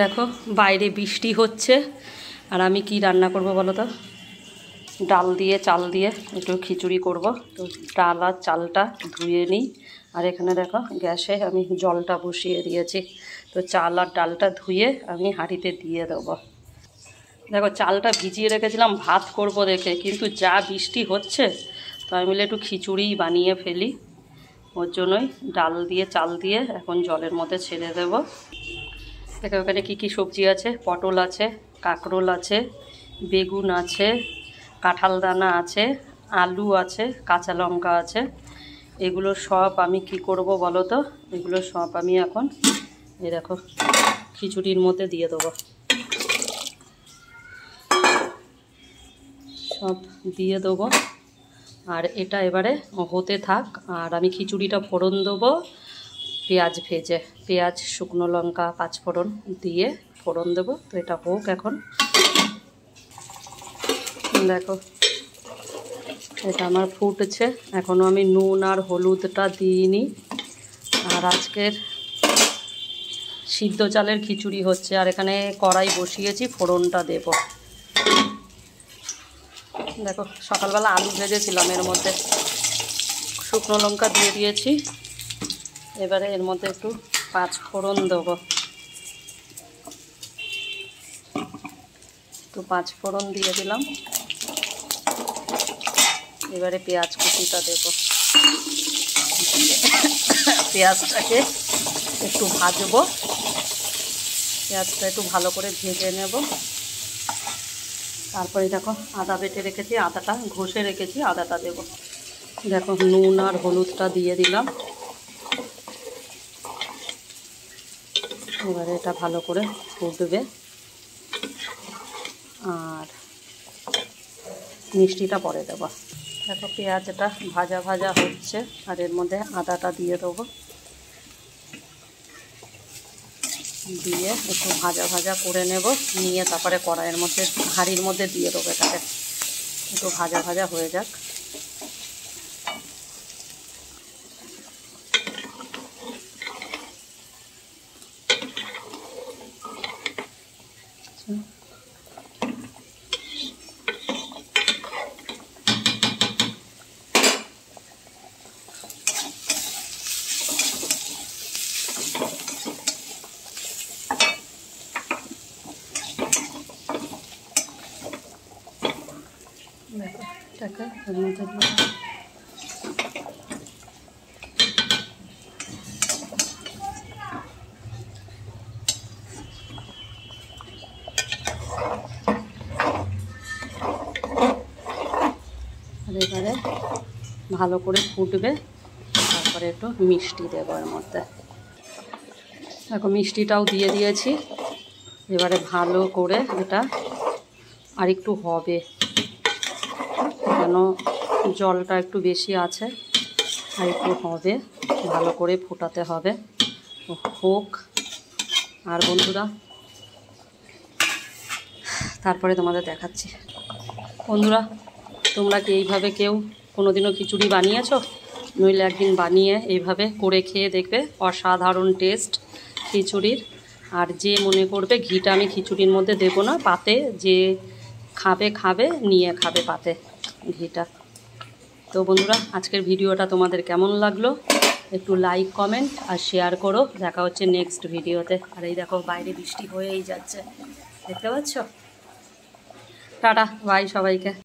দেখো বাইরে বৃষ্টি হচ্ছে আর আমি কি রান্না করব বলো তো। ডাল দিয়ে চাল দিয়ে একটু খিচুড়ি করব। তো ডাল আর চালটা ধুয়ে নিই। আর এখানে দেখো গ্যাসে আমি জলটা বসিয়ে দিয়েছি। তো চাল আর ডালটা ধুয়ে আমি হাঁড়িতে দিয়ে দেবো। দেখো চালটা ভিজিয়ে রেখেছিলাম ভাত করব দেখে, কিন্তু যা বৃষ্টি হচ্ছে তো আমি মিলে একটু খিচুড়িই বানিয়ে ফেলি। ওর জন্যই ডাল দিয়ে চাল দিয়ে এখন জলের মধ্যে ছেড়ে দেবো। দেখো ওখানে কী কী সবজি আছে, পটল আছে, কাঁকরোল আছে, বেগুন আছে, কাঁঠাল দানা আছে, আলু আছে, কাঁচা লঙ্কা আছে। এগুলো সব আমি কি করব বলো তো, এগুলো সব আমি এখন এই দেখো খিচুড়ির মধ্যে দিয়ে দেবো। সব দিয়ে দেবো আর এটা এবারে হতে থাক। আর আমি খিচুড়িটা ফোড়ন দেবো পেঁয়াজ ভেজে, পেঁয়াজ শুকনো লঙ্কা পাঁচফোড়ন দিয়ে ফোড়ন দেবো। তো এটা হোক এখন। দেখো এটা আমার ফুটছে, এখনও আমি নুন আর হলুদটা দিইনি। আর আজকের সিদ্ধ চালের খিচুড়ি হচ্ছে আর এখানে কড়াই বসিয়েছি, ফোড়নটা দেব। দেখো সকালবেলা আলু ভেজেছিলাম, এর মধ্যে শুকনো লঙ্কা দিয়ে দিয়েছি। এবারে এর মধ্যে একটু পাঁচফোড়ন দেবো। একটু পাঁচফোড়ন দিয়ে দিলাম। এবারে পেঁয়াজ কুচিটা দেব। পেঁয়াজটাকে একটু ভাজবো, পেঁয়াজটা একটু ভালো করে ভেজে নেব। তারপরে দেখো আদা বেটে রেখেছি, আদাটা ঘষে রেখেছি, আদাটা দেব। দেখো নুন আর হলুদটা দিয়ে দিলাম। এবারে এটা ভালো করে ফুটবে আর মিষ্টিটা পরে দেব। দেখো পেঁয়াজটা ভাজা ভাজা হচ্ছে আর এর মধ্যে আদাটা দিয়ে দেবো। দিয়ে একটু ভাজা ভাজা করে নেব, নিয়ে তারপরে কড়াইয়ের মধ্যে হাঁড়ির মধ্যে দিয়ে দেবো। এটাকে একটু ভাজা ভাজা হয়ে যাক। দেখো এটাকে এর মধ্যে দিয়ে আর এবারে ভালো করে ফুটবে। তারপরে একটু মিষ্টি দেবো এর মধ্যে। দেখো মিষ্টিটাও দিয়ে দিয়েছি। এবারে ভালো করে এটা আর একটু হবে, কেন জলটা একটু বেশি আছে, আর একটু হবে, ভালো করে ফোটাতে হবে। হোক। আর বন্ধুরা তারপরে তোমাদের দেখাচ্ছি। বন্ধুরা তোমরা কি এইভাবে কেউ কোনোদিনও খিচুড়ি বানিয়েছো? নইলে একদিন বানিয়ে এইভাবে করে খেয়ে দেখবে, অসাধারণ টেস্ট খিচুড়ির। আর যে মনে করবে ঘিটা আমি খিচুড়ির মধ্যে দেবো না, পাতে যে খাবে নিয়ে খাবে পাতে ঘিটা। তো বন্ধুরা আজকের ভিডিওটা তোমাদের কেমন লাগলো একটু লাইক কমেন্ট আর শেয়ার করো। দেখা হচ্ছে নেক্সট ভিডিওতে। আর এই দেখো বাইরে বৃষ্টি হয়েই যাচ্ছে, দেখতে পাচ্ছ। টাটা বাই সবাইকে।